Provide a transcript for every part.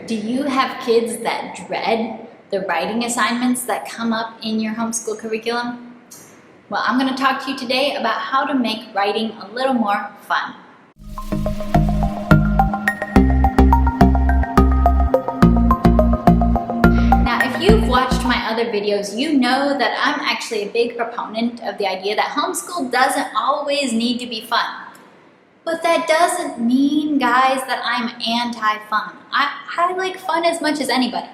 Do you have kids that dread the writing assignments that come up in your homeschool curriculum? Well, I'm going to talk to you today about how to make writing a little more fun. Now, if you've watched my other videos, you know that I'm actually a big proponent of the idea that homeschool doesn't always need to be fun. But that doesn't mean, guys, that I'm anti-fun. I like fun as much as anybody.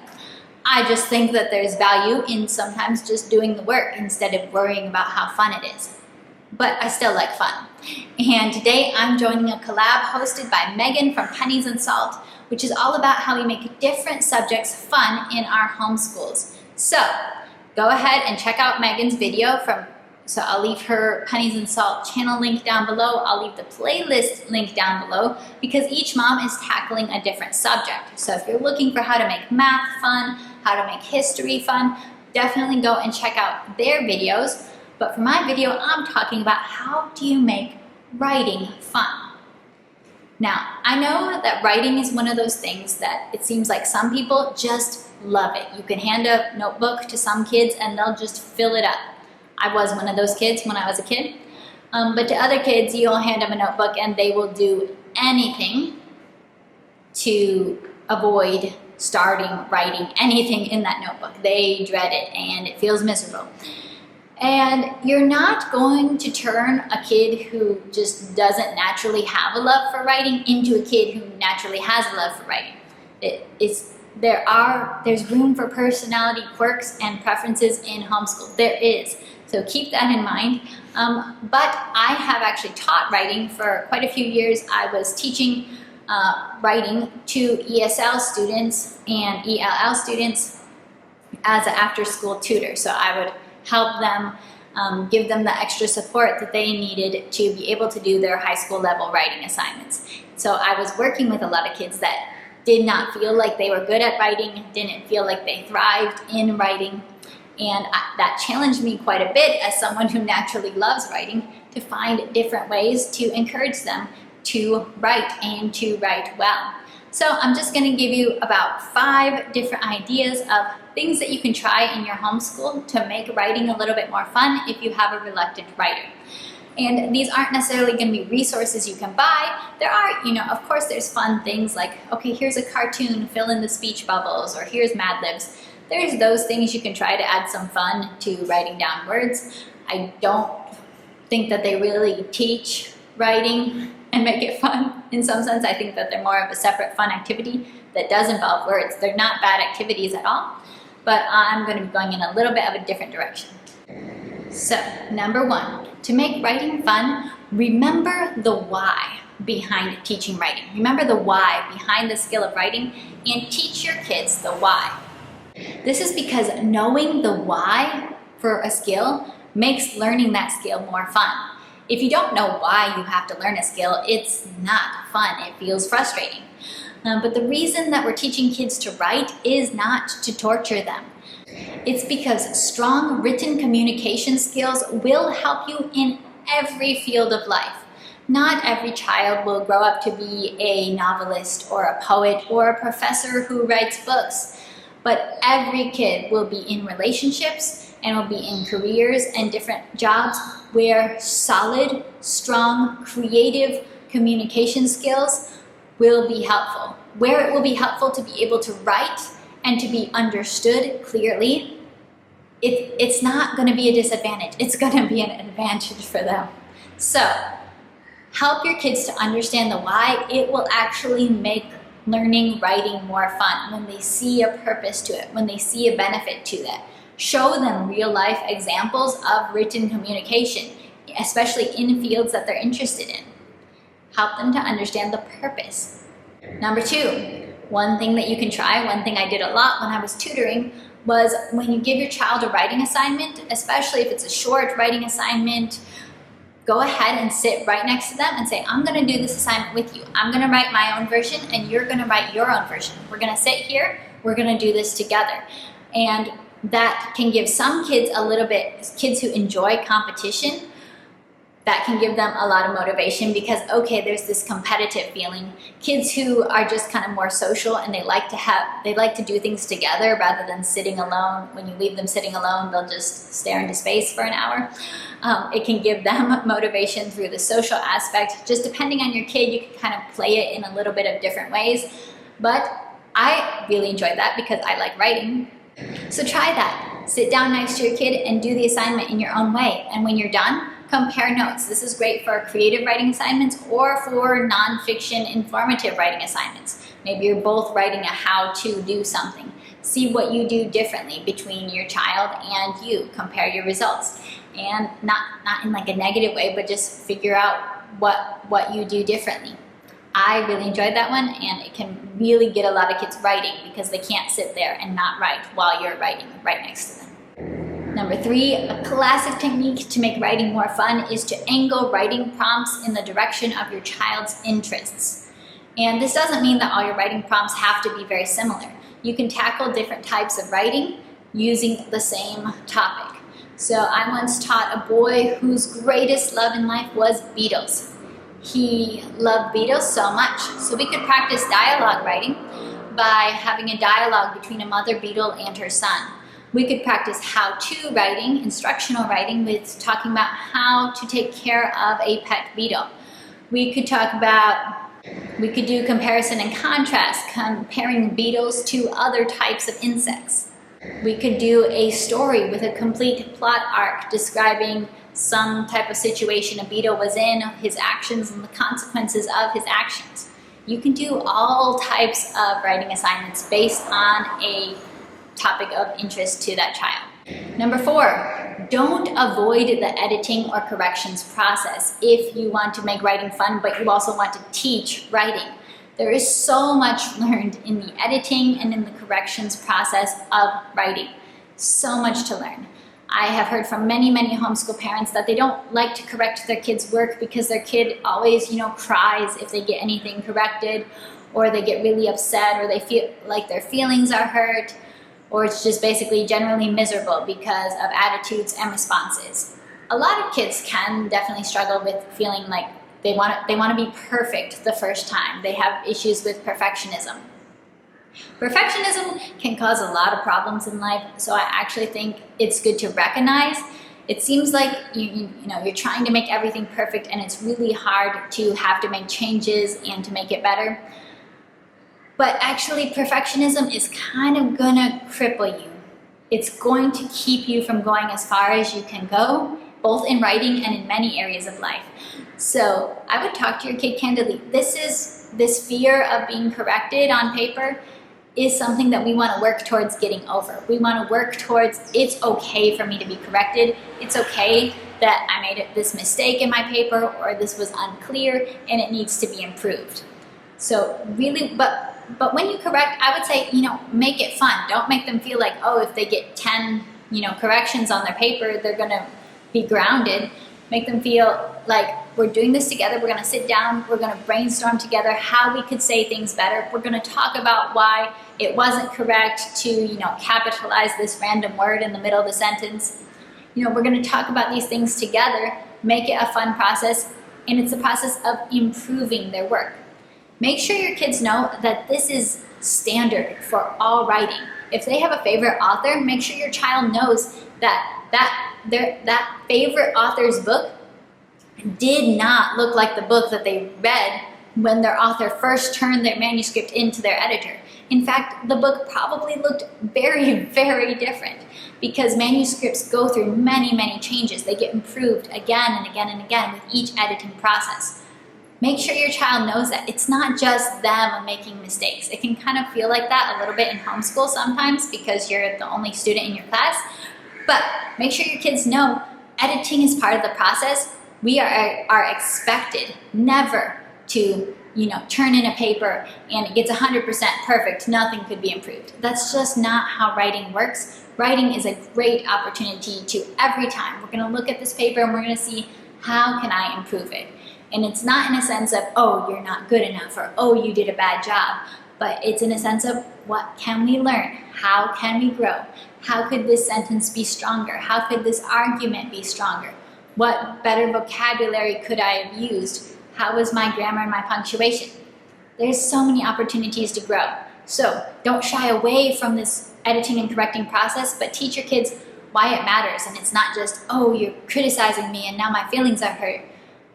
I just think that there's value in sometimes just doing the work instead of worrying about how fun it is. But I still like fun. And today I'm joining a collab hosted by Megan from Pennies and Salt, which is all about how we make different subjects fun in our homeschools. So go ahead and check out Megan's video So I'll leave her Pennies and Salt channel link down below. I'll leave the playlist link down below because each mom is tackling a different subject. So if you're looking for how to make math fun, how to make history fun, definitely go and check out their videos. But for my video, I'm talking about how do you make writing fun. Now, I know that writing is one of those things that it seems like some people just love it. You can hand a notebook to some kids and they'll just fill it up. I was one of those kids when I was a kid. But to other kids, you'll hand them a notebook and they will do anything to avoid starting writing anything in that notebook. They dread it and it feels miserable. And you're not going to turn a kid who just doesn't naturally have a love for writing into a kid who naturally has a love for writing. There's room for personality quirks and preferences in homeschool. There is. So keep that in mind. But I have actually taught writing for quite a few years. I was teaching writing to ESL students and ELL students as an after-school tutor. So I would help them, give them the extra support that they needed to be able to do their high school level writing assignments. So I was working with a lot of kids that did not feel like they were good at writing, didn't feel like they thrived in writing. And that challenged me quite a bit as someone who naturally loves writing to find different ways to encourage them to write and to write well. So I'm just going to give you about 5 different ideas of things that you can try in your homeschool to make writing a little bit more fun if you have a reluctant writer. And these aren't necessarily going to be resources you can buy. There are, of course there's fun things like, okay, here's a cartoon, fill in the speech bubbles, or here's Mad Libs. There's those things you can try to add some fun to writing down words. I don't think that they really teach writing and make it fun. In some sense, I think that they're more of a separate fun activity that does involve words. They're not bad activities at all, but I'm going to be going in a little bit of a different direction. So, number 1, to make writing fun, remember the why behind teaching writing. Remember the why behind the skill of writing and teach your kids the why. This is because knowing the why for a skill makes learning that skill more fun. If you don't know why you have to learn a skill, it's not fun. It feels frustrating. But the reason that we're teaching kids to write is not to torture them. It's because strong written communication skills will help you in every field of life. Not every child will grow up to be a novelist or a poet or a professor who writes books. But every kid will be in relationships and will be in careers and different jobs where solid, strong, creative communication skills will be helpful. Where it will be helpful to be able to write and to be understood clearly, it's not going to be a disadvantage. It's going to be an advantage for them. So help your kids to understand the why. It will actually make learning writing more fun when they see a purpose to it, when they see a benefit to that. Show them real life examples of written communication, especially in fields that they're interested in. Help them to understand the purpose. Number 2, one thing that you can try, one thing I did a lot when I was tutoring, was when you give your child a writing assignment, especially if it's a short writing assignment, go ahead and sit right next to them and say, I'm going to do this assignment with you. I'm going to write my own version and you're going to write your own version. We're going to sit here, we're going to do this together. And that can give some kids a little bit, kids who enjoy competition, that can give them a lot of motivation because, okay, there's this competitive feeling. Kids who are just kind of more social and they like to do things together rather than sitting alone. When you leave them sitting alone, they'll just stare into space for an hour. It can give them motivation through the social aspect. Just depending on your kid, you can kind of play it in a little bit of different ways. But I really enjoyed that because I like writing. So try that. Sit down next to your kid and do the assignment in your own way. And when you're done, compare notes. This is great for creative writing assignments or for nonfiction informative writing assignments. Maybe you're both writing a how to do something. See what you do differently between your child and you. Compare your results. And not in like a negative way, but just figure out what you do differently. I really enjoyed that one, and it can really get a lot of kids writing because they can't sit there and not write while you're writing right next to them. Number 3, a classic technique to make writing more fun is to angle writing prompts in the direction of your child's interests. And this doesn't mean that all your writing prompts have to be very similar. You can tackle different types of writing using the same topic. So I once taught a boy whose greatest love in life was Beatles. He loved Beatles so much, so we could practice dialogue writing by having a dialogue between a mother beetle and her son. We could practice how-to writing, instructional writing, with talking about how to take care of a pet beetle. We could do comparison and contrast, comparing beetles to other types of insects. We could do a story with a complete plot arc describing some type of situation a beetle was in, his actions, and the consequences of his actions. You can do all types of writing assignments based on a topic of interest to that child. Number 4, don't avoid the editing or corrections process if you want to make writing fun, but you also want to teach writing. There is so much learned in the editing and in the corrections process of writing. So much to learn. I have heard from many homeschool parents that they don't like to correct their kids' work because their kid always, cries if they get anything corrected, or they get really upset, or they feel like their feelings are hurt, or it's just basically generally miserable because of attitudes and responses. A lot of kids can definitely struggle with feeling like they want to be perfect the first time. They have issues with perfectionism. Perfectionism can cause a lot of problems in life, so I actually think it's good to recognize. It seems like you're trying to make everything perfect, and it's really hard to have to make changes and to make it better. But actually, perfectionism is kind of gonna cripple you. It's going to keep you from going as far as you can go, both in writing and in many areas of life. So I would talk to your kid candidly. This fear of being corrected on paper is something that we want to work towards getting over. We want to work towards, it's okay for me to be corrected. It's okay that I made this mistake in my paper, or this was unclear and it needs to be improved. So really, but when you correct, I would say, make it fun. Don't make them feel like, oh, if they get 10, corrections on their paper, they're gonna be grounded. Make them feel like we're doing this together. We're gonna sit down, we're gonna brainstorm together how we could say things better. We're gonna talk about why it wasn't correct to, capitalize this random word in the middle of the sentence. We're gonna talk about these things together, make it a fun process, and it's a process of improving their work. Make sure your kids know that this is standard for all writing. If they have a favorite author, make sure your child knows that favorite author's book did not look like the book that they read when their author first turned their manuscript into their editor. In fact, the book probably looked very, very different because manuscripts go through many changes. They get improved again and again and again with each editing process. Make sure your child knows that it's not just them making mistakes. It can kind of feel like that a little bit in homeschool sometimes because you're the only student in your class. But make sure your kids know editing is part of the process. We are expected never to, turn in a paper and it gets 100% perfect. Nothing could be improved. That's just not how writing works. Writing is a great opportunity to every time. We're going to look at this paper and we're going to see how can I improve it. And it's not in a sense of, oh, you're not good enough, or oh, you did a bad job. But it's in a sense of, what can we learn? How can we grow? How could this sentence be stronger? How could this argument be stronger? What better vocabulary could I have used? How was my grammar and my punctuation? There's so many opportunities to grow. So don't shy away from this editing and correcting process, but teach your kids why it matters. And it's not just, oh, you're criticizing me and now my feelings are hurt.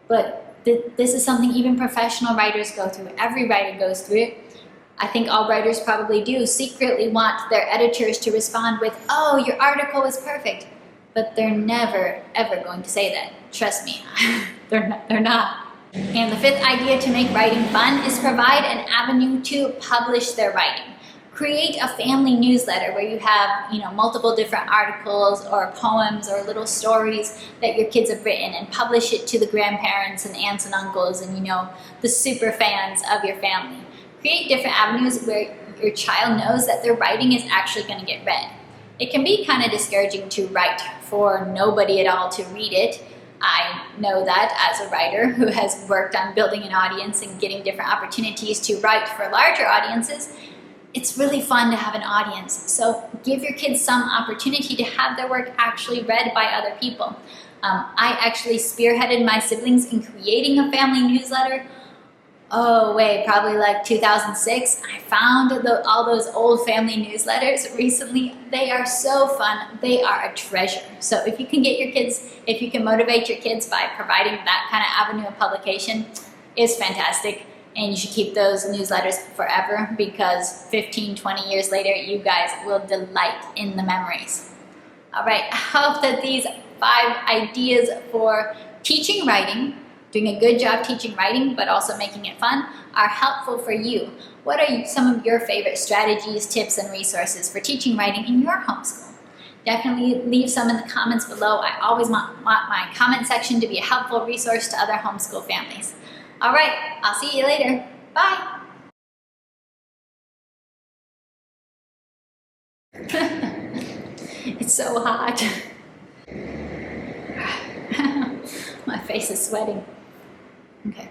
But this is something even professional writers go through. Every writer goes through it. I think all writers probably do secretly want their editors to respond with, oh, your article was perfect. But they're never, ever going to say that. Trust me, they're not. And the fifth idea to make writing fun is provide an avenue to publish their writing. Create a family newsletter where you have, multiple different articles or poems or little stories that your kids have written, and publish it to the grandparents and aunts and uncles and, the super fans of your family. Create different avenues where your child knows that their writing is actually going to get read. It can be kind of discouraging to write for nobody at all to read it. I know that as a writer who has worked on building an audience and getting different opportunities to write for larger audiences. It's really fun to have an audience. So give your kids some opportunity to have their work actually read by other people. I actually spearheaded my siblings in creating a family newsletter. Probably like 2006. I found all those old family newsletters recently. They are so fun. They are a treasure. So if you can motivate your kids by providing that kind of avenue of publication, it's fantastic. And you should keep those newsletters forever, because 15, 20 years later, you guys will delight in the memories. All right, I hope that these 5 ideas for teaching writing, doing a good job teaching writing, but also making it fun, are helpful for you. What are some of your favorite strategies, tips, and resources for teaching writing in your homeschool? Definitely leave some in the comments below. I always want my comment section to be a helpful resource to other homeschool families. All right, I'll see you later. Bye. It's so hot. My face is sweating. Okay.